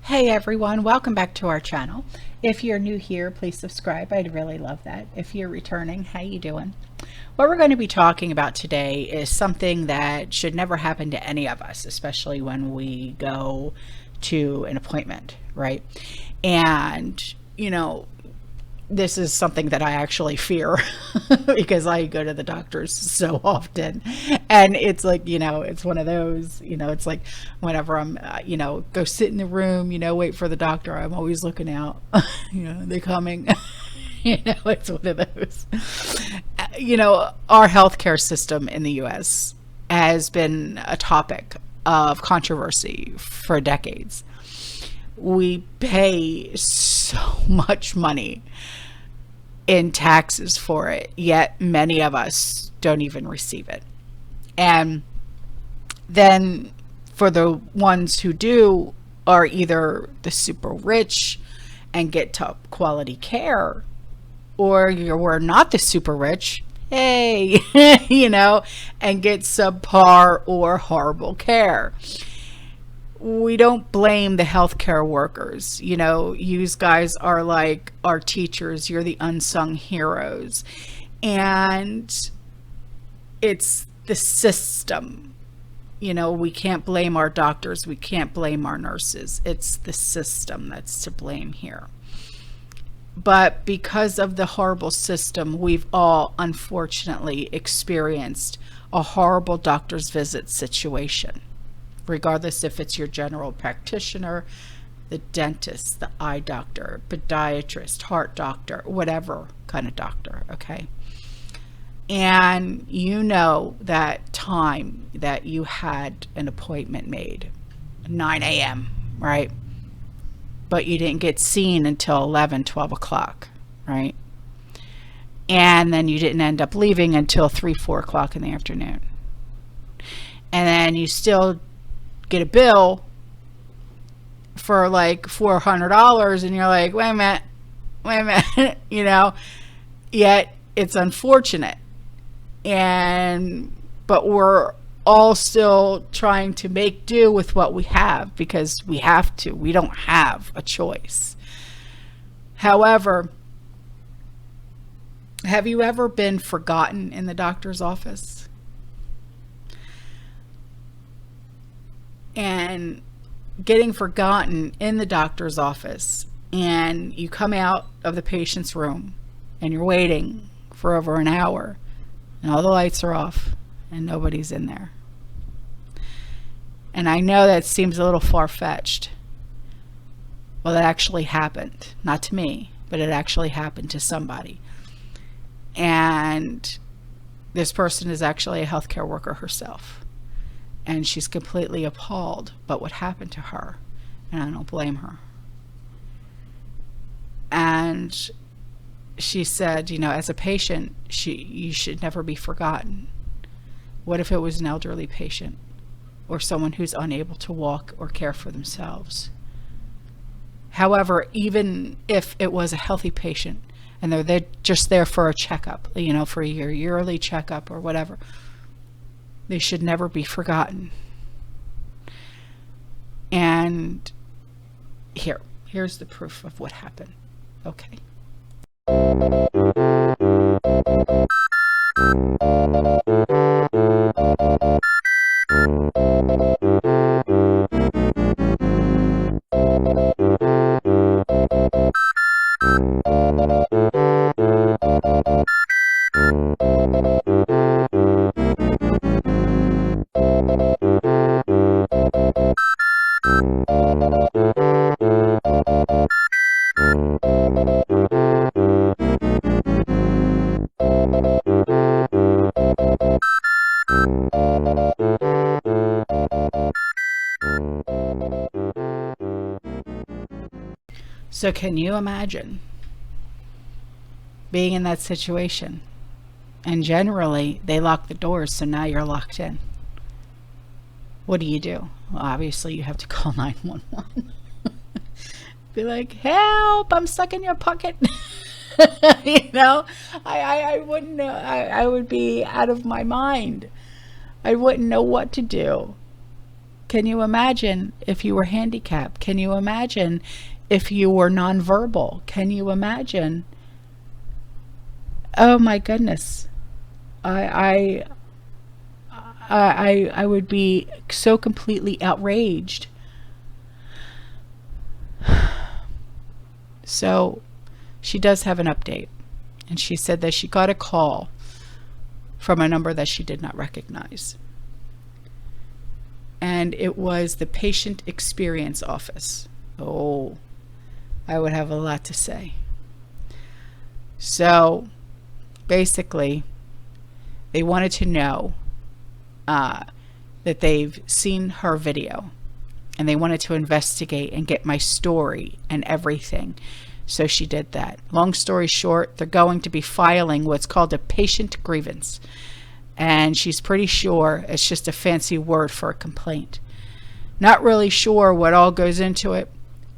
Hey everyone, welcome back to our channel. If you're new here, please subscribe. I'd really love that. If you're returning, how you doing? What we're going to be talking about today is something that should never happen to any of us, especially when we go to an appointment, right? And, this is something that I actually fear because I go to the doctors so often, and it's like, it's one of those, it's like whenever I'm, go sit in the room, wait for the doctor, I'm always looking out, they're coming, it's one of those, our healthcare system in the US has been a topic of controversy for decades. We pay so much money in taxes for it, yet many of us don't even receive it. And then for the ones who do are either the super rich and get top quality care, or you're not the super rich, hey, and get subpar or horrible care. We don't blame the healthcare workers. You guys are like our teachers. You're the unsung heroes. And it's the system. We can't blame our doctors. We can't blame our nurses. It's the system that's to blame here. But because of the horrible system, we've all unfortunately experienced a horrible doctor's visit situation. Regardless if it's your general practitioner, the dentist, the eye doctor, podiatrist, heart doctor, whatever kind of doctor, okay? And that time that you had an appointment made, 9 a.m., right? But you didn't get seen until 11, 12 o'clock, right? And then you didn't end up leaving until 3, 4 o'clock in the afternoon. And then you still get a bill for like $400 and you're like, wait a minute, yet it's unfortunate. But we're all still trying to make do with what we have because we have to. We don't have a choice. However, have you ever been forgotten in the doctor's office? And getting forgotten in the doctor's office, and you come out of the patient's room and you're waiting for over an hour and all the lights are off and nobody's in there. And I know that seems a little far-fetched. Well, that actually happened. Not to me, but it actually happened to somebody. And this person is actually a healthcare worker herself. And she's completely appalled by what happened to her. And I don't blame her. And she said, as a patient, you should never be forgotten. What if it was an elderly patient or someone who's unable to walk or care for themselves? However, even if it was a healthy patient and they're just there for a checkup, for your yearly checkup or whatever, they should never be forgotten. And here's the proof of what happened. Okay. So can you imagine being in that situation? And generally, they lock the doors, so now you're locked in. What do you do? Well, obviously, you have to call 911. Be like, help, I'm stuck in your pocket. I wouldn't know. I would be out of my mind. I wouldn't know what to do. Can you imagine if you were handicapped? Can you imagine if you were nonverbal? Can you imagine? Oh my goodness. I would be so completely outraged. So she does have an update, and she said that she got a call from a number that she did not recognize, and it was the patient experience office. Oh, I would have a lot to say. So basically, they wanted to know that they've seen her video, and they wanted to investigate and get my story and everything. So she did that. Long story short, they're going to be filing what's called a patient grievance, and she's pretty sure it's just a fancy word for a complaint. Not really sure what all goes into it,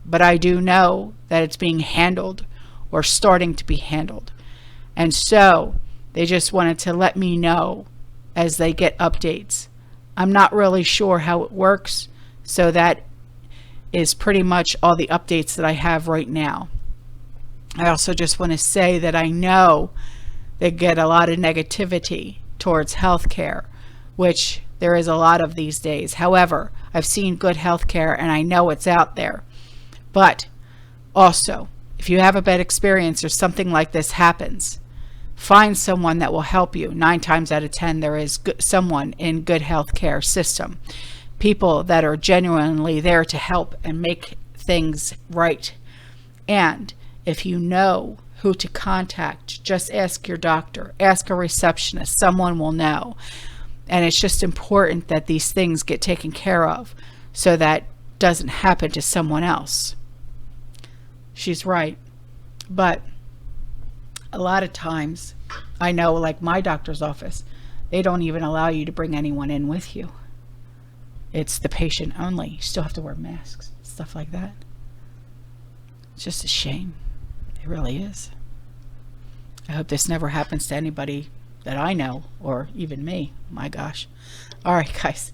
but I do know that it's being handled or starting to be handled. And so they just wanted to let me know as they get updates. I'm not really sure how it works, so that is pretty much all the updates that I have right now. I also just want to say that I know they get a lot of negativity towards healthcare, which there is a lot of these days. However, I've seen good healthcare and I know it's out there. But also, if you have a bad experience or something like this happens, find someone that will help you. 9 times out of 10, there is someone in good healthcare system. People that are genuinely there to help and make things right. And if you know who to contact, just ask your doctor, ask a receptionist, someone will know. And it's just important that these things get taken care of so that doesn't happen to someone else. She's right. But a lot of times, I know, like my doctor's office, they don't even allow you to bring anyone in with you. It's the patient only. You still have to wear masks, stuff like that. It's just a shame. It really is. I hope this never happens to anybody that I know, or even me. My gosh. All right, guys.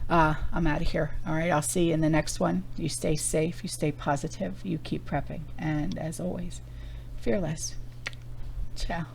I'm out of here. All right, I'll see you in the next one. You stay safe, you stay positive, you keep prepping, and as always, fearless. Ciao.